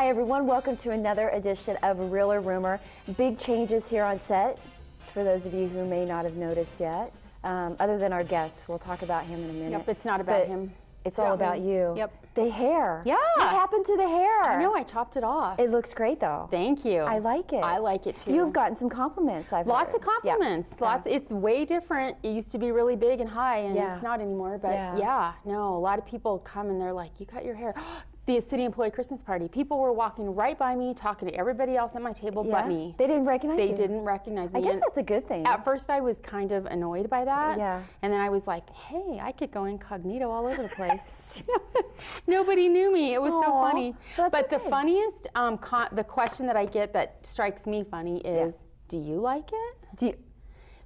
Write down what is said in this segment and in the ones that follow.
Hi everyone, welcome to another edition of Real or Rumor. Big changes here on set, for those of you who may not have noticed yet. Other than our guest, we'll talk about him in a minute. Yep, it's not about him. It's all about you. Yep. The hair. Yeah. What happened to the hair? I know, I chopped it off. It looks great though. Thank you. I like it. I like it too. You've gotten some compliments, I've Lots heard. of compliments. Yeah. Lots. It's way different. It used to be really big and high, and Yeah. it's not anymore. But Yeah. no, a lot of people come and they're like, "You cut your hair." The city employee Christmas party. People were walking right by me, talking to everybody else at my table but me. They didn't recognize you. They didn't recognize me. I guess And that's a good thing. at first I was kind of annoyed by that. Yeah. And then I was like, hey, I could go incognito all over the place. Nobody knew me. It was so Aw, funny. that's But the okay. funniest, the question that I get that strikes me funny is, do you like it? Do you,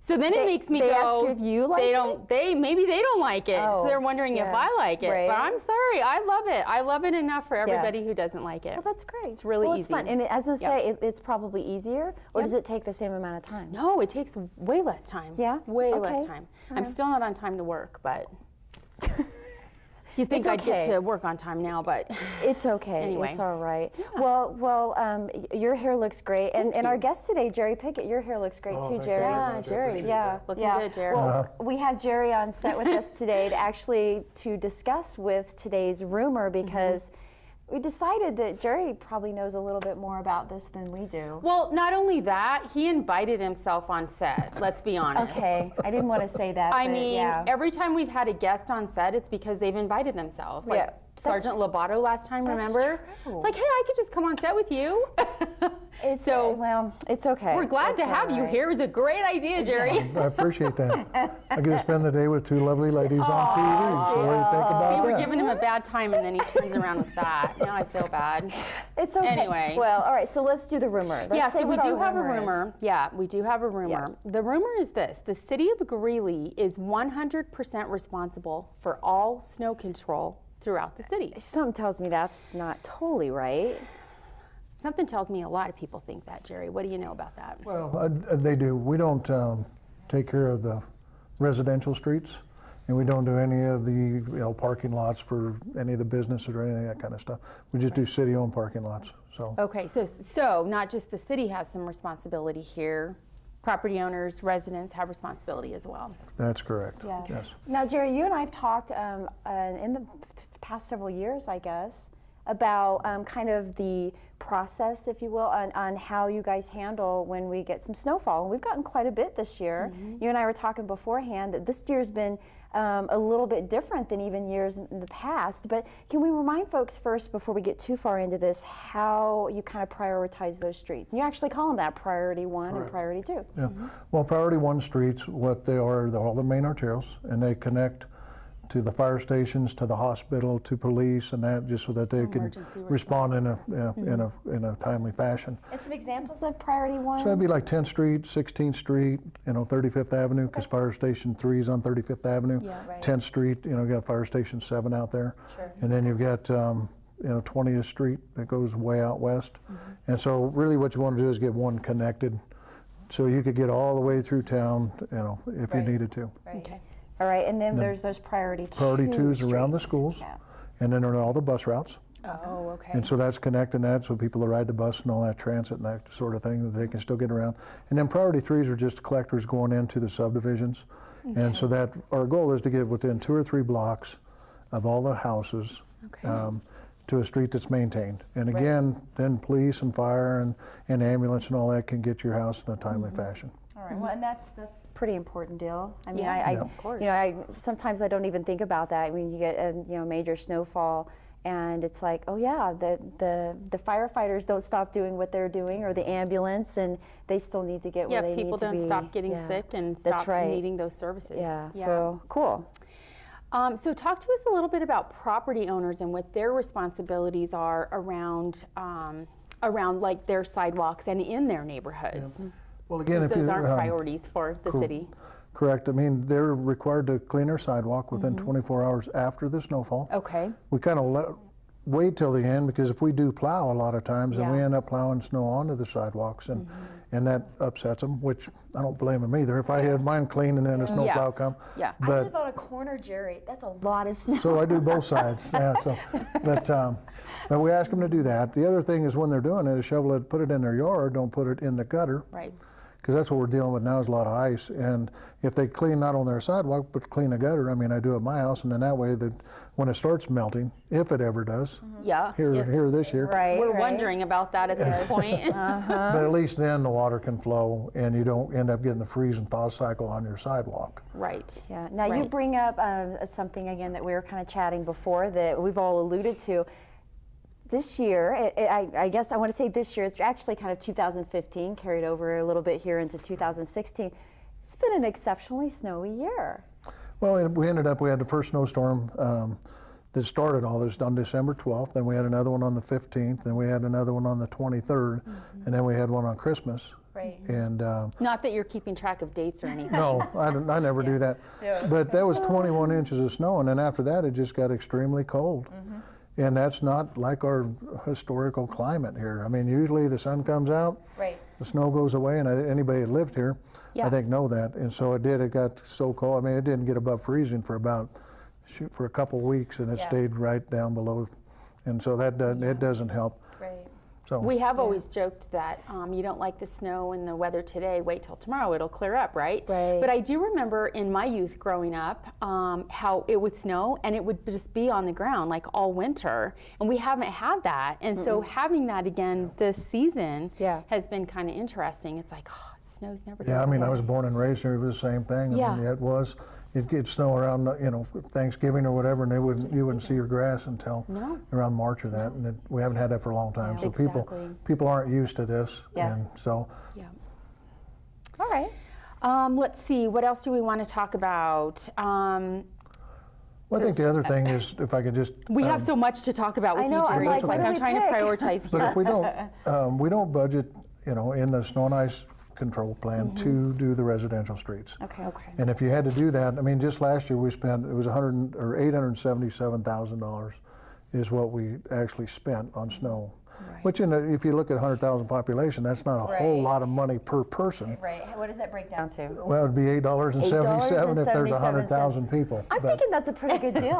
So then it makes me they go. ask you if you like they it? don't. Maybe they don't like it. Oh, so they're wondering if yeah. I like it. Right. But I'm sorry, I love it. I love it enough for everybody who doesn't like it. well, that's great. It's really It's easy. fun. And as I Yep. say, it's probably easier, or Yep. does it take the same amount of time? No, it takes way less time. Yeah? Way Okay. less time. All I'm right. still not on time to work, but you'd think It's I'd get okay. to work on time now, but It's okay. Anyway. It's all right. Well, your hair looks great, and our guest today, Jerry Pickett, your hair looks great too, Jerry. yeah, Jerry. Yeah, Looking yeah. good, Jerry. Well, we have Jerry on set with us today to discuss with today's rumor because we decided that Jerry probably knows a little bit more about this than we do. Well, not only that, he invited himself on set, let's be honest. Okay, I didn't want to say that. I but mean, yeah. every time we've had a guest on set, it's because they've invited themselves. Like Yeah, Sergeant Lobato last time, that's remember? true. It's like, hey, I could just come on set with you. It's so it's okay. we're glad It's to have all you right. here. It was a great idea, Jerry. I appreciate that. I get to spend the day with two lovely ladies on TV. So what do you think about We were that? giving him a bad time, and then he turns around with that. Now I feel bad. It's okay. Anyway. Well, all right. So let's do the rumor. Let's say So we what do our have a rumor is. rumor. Yeah, we do have a rumor. The rumor is this: the city of Greeley is 100% responsible for all snow control throughout the city. Something tells me that's not totally right. Something tells me a lot of people think that, Jerry. What do you know about that? Well, they do. We don't take care of the residential streets, and we don't do any of the parking lots for any of the businesses or any of that kind of stuff. We just do city-owned parking lots. So Okay, so not just the city has some responsibility here. Property owners, residents have responsibility as well. that's correct. Yeah. Yes. Now, Jerry, you and I have talked in the past several years, I guess, about kind of the process, if you will, on how you guys handle when we get some snowfall. And we've gotten quite a bit this year. You and I were talking beforehand that this year's been a little bit different than even years in the past. But can we remind folks first, before we get too far into this, how you kind of prioritize those streets? And you actually call them that, priority 1 and priority 2. Yeah. Well, priority 1 streets, what they are, they're all the main arterials, and they connect to the fire stations, to the hospital, to police, and that, just so that they can emergency respond in a timely fashion. And some examples of priority 1? So that'd be like 10th Street, 16th Street, 35th Avenue, because Fire Station 3 is on 35th Avenue. Yeah, right. 10th Street, you got Fire Station 7 out there. Sure. And then you've got 20th Street that goes way out west. And so really what you want to do is get one connected, so you could get all the way through town, if you Right. needed to. Right. Okay. All right, and then there's those priority 2 Priority 2 is around the streets. schools, Yeah. and then there are all the bus routes. Oh, okay. And so that's connecting that, so people that ride the bus and all that transit and that sort of thing, that they can still get around. And then priority 3s are just collectors going into the subdivisions. And so that our goal is to get within 2 or 3 blocks of all the houses to a street that's maintained. And again, then police and fire and ambulance and all that can get to your house in a timely fashion. All right. Well, and that's a pretty important deal. I mean, Yeah. I Of course. sometimes I don't even think about that. I mean, you get a major snowfall, and it's like, oh yeah, the firefighters don't stop doing what they're doing, or the ambulance, and they still need to get where they need to be. people don't stop getting sick and That's stop right. needing those services. Yeah. So cool. So talk to us a little bit about property owners and what their responsibilities are around like their sidewalks and in their neighborhoods. Well, again, Since if those you aren't priorities for the city. Correct. I mean, they're required to clean their sidewalk within 24 hours after the snowfall. Okay. We kind of wait till the end, because if we do plow a lot of times, then we Yeah. end up plowing snow onto the sidewalks, and that upsets them, which I don't blame them either. If I had mine clean and then a snow Yeah. plow come, Yeah. I but live on a corner, Jerry. That's a lot of snow. so I do both sides. Yeah, so, but we ask them to do that. The other thing is when they're doing it, is shovel it, put it in their yard, don't put it in the gutter, Right. because that's what we're dealing with now is a lot of ice. And if they clean not on their sidewalk, but clean a gutter, I mean, I do it at my house, and then that way that when it starts melting, if it ever does, Yeah. here this year, Right. We're right. wondering about that at this point. but at least then the water can flow and you don't end up getting the freeze and thaw cycle on your sidewalk. Right. Yeah. Now you Right. bring up something again that we were kind of chatting before that we've all alluded to. This year, I guess I want to say this year, it's actually kind of 2015 carried over a little bit here into 2016. It's been an exceptionally snowy year. Well, we had the first snowstorm that started all this on December 12th, then we had another one on the 15th, then we had another one on the 23rd, and then we had one on Christmas. Right. And Not that you're keeping track of dates or anything. no, I never do that. But that was 21 inches of snow, and then after that, it just got extremely cold. And that's not like our historical climate here. I mean, usually the sun comes out, Right. the snow goes away, and anybody that lived here, Yeah. I think, know that. And so it got so cold. I mean, it didn't get above freezing for a couple weeks, and it Yeah. stayed right down below. And so it doesn't help. Right. So We have always joked that you don't like the snow and the weather today, wait till tomorrow, it'll clear up, right? Right. But I do remember in my youth growing up how it would snow and it would just be on the ground like all winter. And we haven't had that. And so having that again this season Yeah. has been kind of interesting. It's like, oh, snow's never yeah, I mean, I done. was born and raised here. It was the same thing. I mean, Yeah. it'd snow around, Thanksgiving or whatever, and you wouldn't see your grass until No. around March or that. And we haven't had that for a long time. Yeah. So Exactly. people aren't used to this. Yeah. And so Yeah. All right. Let's see, what else do we want to talk about? well, I think the other thing is, if I could just, We have so much to talk about with I know, you, I'm Jerry. like, It's what like do I'm we trying pick? to prioritize but here. if we don't budget, in the snow and ice control plan to do the residential streets. Okay. Okay. And if you had to do that, I mean, just last year we spent, it was $877,000 is what we actually spent on snow. Which, if you look at 100,000 population, that's not a whole Right. lot of money per person. Right. What does that break down to? Well, it'd be $8.77 if there's 100,000 people. I'm But- thinking that's a pretty good deal.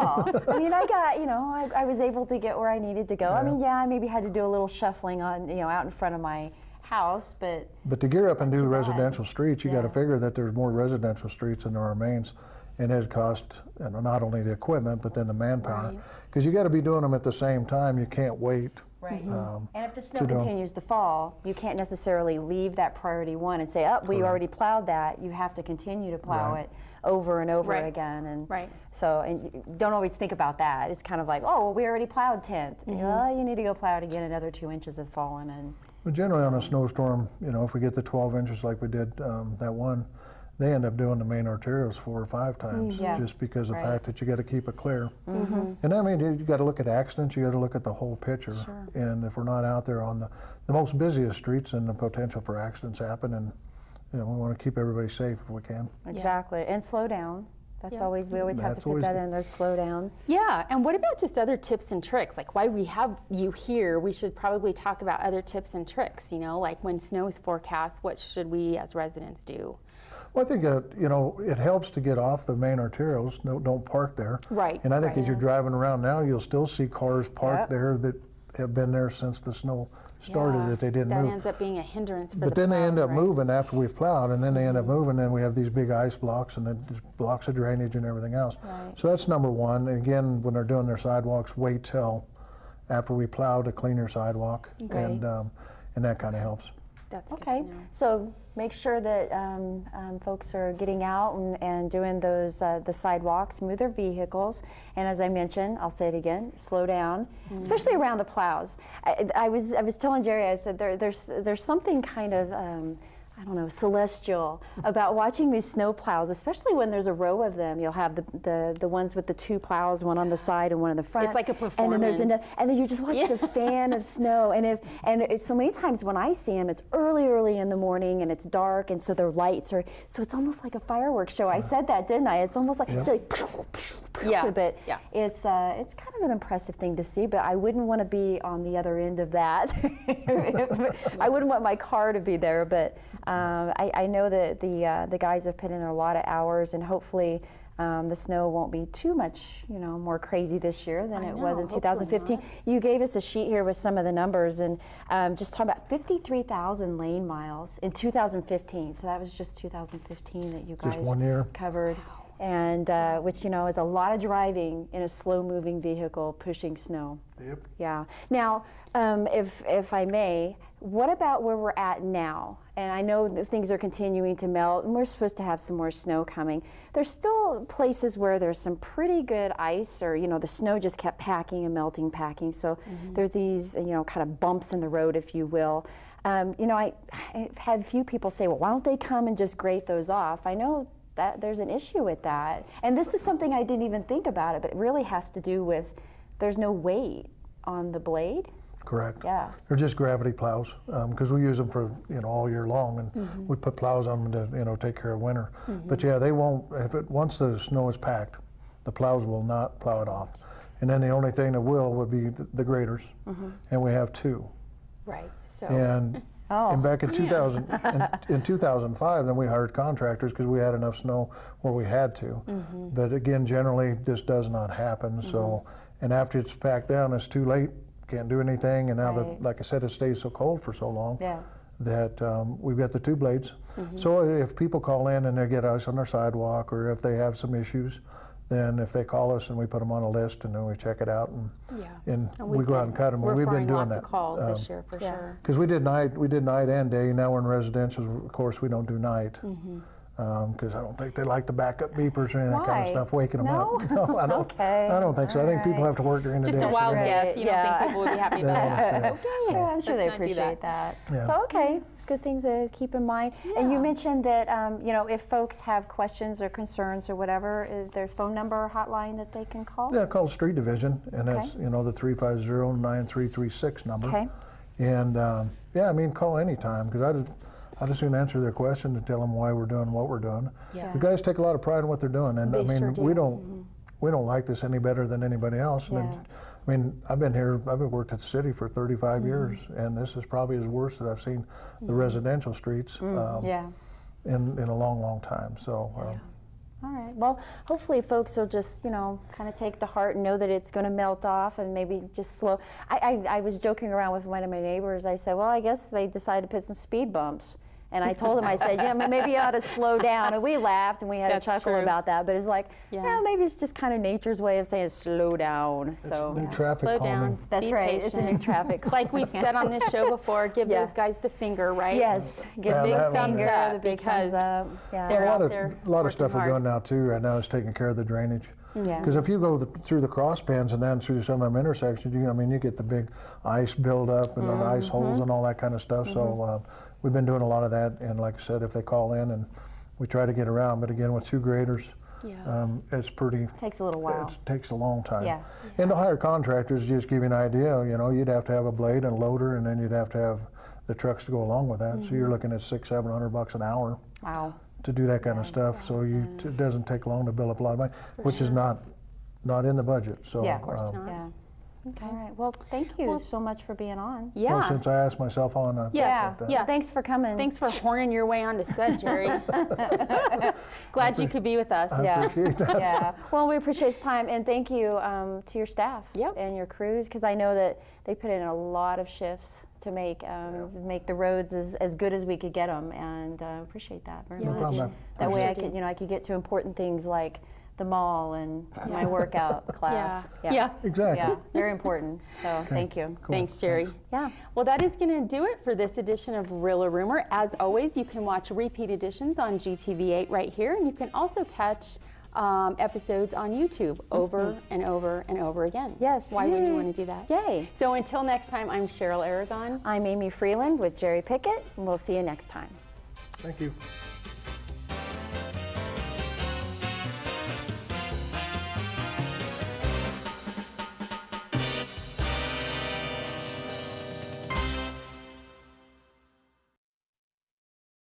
I mean, I got, I was able to get where I needed to go. I mean, yeah, I maybe had to do a little shuffling on, out in front of my house, but But to gear up and do too bad. residential streets, you got to Yeah. figure that there's more residential streets than there are mains, and it cost not only the equipment but then the manpower, Right. because you got to be doing them at the same time. You can't wait. right. And if the snow to do 'em. continues to fall, you can't necessarily leave that priority one and say, oh, we already plowed that. You have to continue to plow Right. it over and over Right. again. And Right. so, and you don't always think about that. It's kind of like, oh, well, we already plowed 10th. Well, you need to go plow it again. Another 2 inches have fallen. And But generally on a snowstorm, if we get the 12 inches like we did that one, they end up doing the main arterials 4 or 5 times Yeah. just because of the Right. fact that you got to keep it clear. And I mean, you got to look at accidents, you got to look at the whole picture. And if we're not out there on the most busiest streets, then the potential for accidents happen, and we want to keep everybody safe if we can. exactly. And slow down. That's Yeah. always, we always have to That's put always that good. in there, slow down. Yeah, and what about just other tips and tricks? Like why we have you here, we should probably talk about other tips and tricks, like when snow is forecast, what should we as residents do? Well, I think it helps to get off the main arterials. Don't park there. Right, And I think right. as you're driving around now, you'll still see cars parked Yep. there that have been there since the snow started Yeah, that they didn't that move. ends up being a hindrance for But the then they end plows, up right? moving after we've plowed, and then they end up moving, and we have these big ice blocks, and then just blocks of drainage and everything else. Right. So that's number one. And again, when they're doing their sidewalks, wait till after we plow to clean your sidewalk, Okay. and that kind of helps. That's good Okay, to know. so make sure that folks are getting out and doing those the sidewalks, move their vehicles, and as I mentioned, I'll say it again: slow down, especially around the plows. I was telling Jerry, I said there's something kind of I don't know, celestial about watching these snow plows, especially when there's a row of them. You'll have the ones with the two plows, one on the side and one in the front. It's like a performance. And then there's and then you just watch the fan of snow. And it's so many times when I see them, it's early in the morning and it's dark, and so their lights are, so it's almost like a fireworks show. I said that, didn't I? It's almost like, it's like but it's kind of an impressive thing to see, but I wouldn't want to be on the other end of that. I wouldn't want my car to be there, but I know that the guys have put in a lot of hours, and hopefully the snow won't be too much, more crazy this year than it was in 2015. You gave us a sheet here with some of the numbers, and just talking about 53,000 lane miles in 2015. So that was just 2015 that you guys Just 1 year. covered. And which is a lot of driving in a slow-moving vehicle pushing snow. Yep. Yeah. Now, if I may, what about where we're at now? And I know that things are continuing to melt, and we're supposed to have some more snow coming. There's still places where there's some pretty good ice, or the snow just kept packing and melting, packing. So there's these kind of bumps in the road, if you will. I've had a few people say, well, why don't they come and just grate those off? I know that there's an issue with that. And this is something I didn't even think about it, but it really has to do with there's no weight on the blade. Correct. Yeah. They're just gravity plows because we use them for all year long, and we put plows on them to take care of winter. But yeah, they won't. Once the snow is packed, the plows will not plow it off. And then the only thing that would be the graders, and we have two. Right. So. And back in in 2005, then we hired contractors because we had enough snow where we had to. But again, generally this does not happen. So, and after it's packed down, it's too late. Can't do anything. And now, like I said, it stays so cold for so long that we've got the two blades. So if people call in and they get ice on their sidewalk, or if they have some issues, then if they call us and we put them on a list and then we check it out and we go out and cut them. We're We've been doing lots that. of calls this year for sure. Because we did night and day. Now we're in residential. Of course, we don't do night because I don't think they like the backup beepers or any of that kind of stuff, waking them up. No, I don't. Okay. I don't think so. I think people have to work during the day. Just a wild so guess. You don't think people would be happy about that? Okay, I'm sure they Let's not do appreciate that. Yeah. So it's good things to keep in mind. And you mentioned that if folks have questions or concerns or whatever, is there a phone number or hotline that they can call? Yeah, call Street Division, and that's the 350-9336 number. Okay. And call anytime because I just soon answer their question and tell them why we're doing what we're doing. Yeah. The guys take a lot of pride in what they're doing, and They sure do. we don't like this any better than anybody else. Yeah. And I've worked at the city for 35 years, and this is probably as worse as I've seen the residential streets in a long, long time. So. All right. Well, hopefully folks will just, kind of take to heart and know that it's going to melt off and maybe just slow. I was joking around with one of my neighbors. I said, well, I guess they decided to put some speed bumps. And I told him, I said, maybe you ought to slow down. And we laughed and we had a chuckle about that. But it's like, maybe it's just kind of nature's way of saying slow down. So new traffic slow calming. down. That's Be right. patient. It's a new traffic. Like we've said on this show before, give those guys the finger, right? Yes. Give Yeah, big that one. finger, Yeah, the big because thumbs up. Yeah. they're A out there lot of stuff working we're hard. doing now too. Right now is taking care of the drainage. Yeah. Because if you go through the cross pans and then through some of them intersections, you get the big ice buildup and the ice holes and all that kind of stuff. So we've been doing a lot of that. And like I said, if they call in and we try to get around, but again with two graders, it's pretty. Takes a little while. It takes a long time. Yeah. And to hire contractors, just give you an idea. You'd have to have a blade and a loader, and then you'd have to have the trucks to go along with that. So you're looking at $600-700 an hour. Wow. To do that kind of stuff, so it doesn't take long to build up a lot of money, which is not in the budget. So Yeah, of course not. Yeah. Okay. All right. Well, thank you so much for being on. Yeah. well, since I asked myself on, I appreciate that. Yeah. Thanks for coming. Thanks for horning your way onto set, Jerry. Glad you could be with us. I appreciate that. Yeah. Well, we appreciate the time, and thank you to your staff and your crews, because I know that they put in a lot of shifts to make the roads as good as we could get them, and appreciate that very No much. problem. That way, Appreciate I could get to important things like the mall and my workout class. Yeah. Exactly. Yeah, very important. So thank you. Cool. Thanks, Jerry. Yeah. Well, that is going to do it for this edition of Real or Rumor. As always, you can watch repeat editions on GTV8 right here, and you can also catch episodes on YouTube over and over and over again. Yes. Why wouldn't you want to do that? Yay. So until next time, I'm Cheryl Aragon. I'm Amy Freeland with Jerry Pickett, and we'll see you next time. Thank you.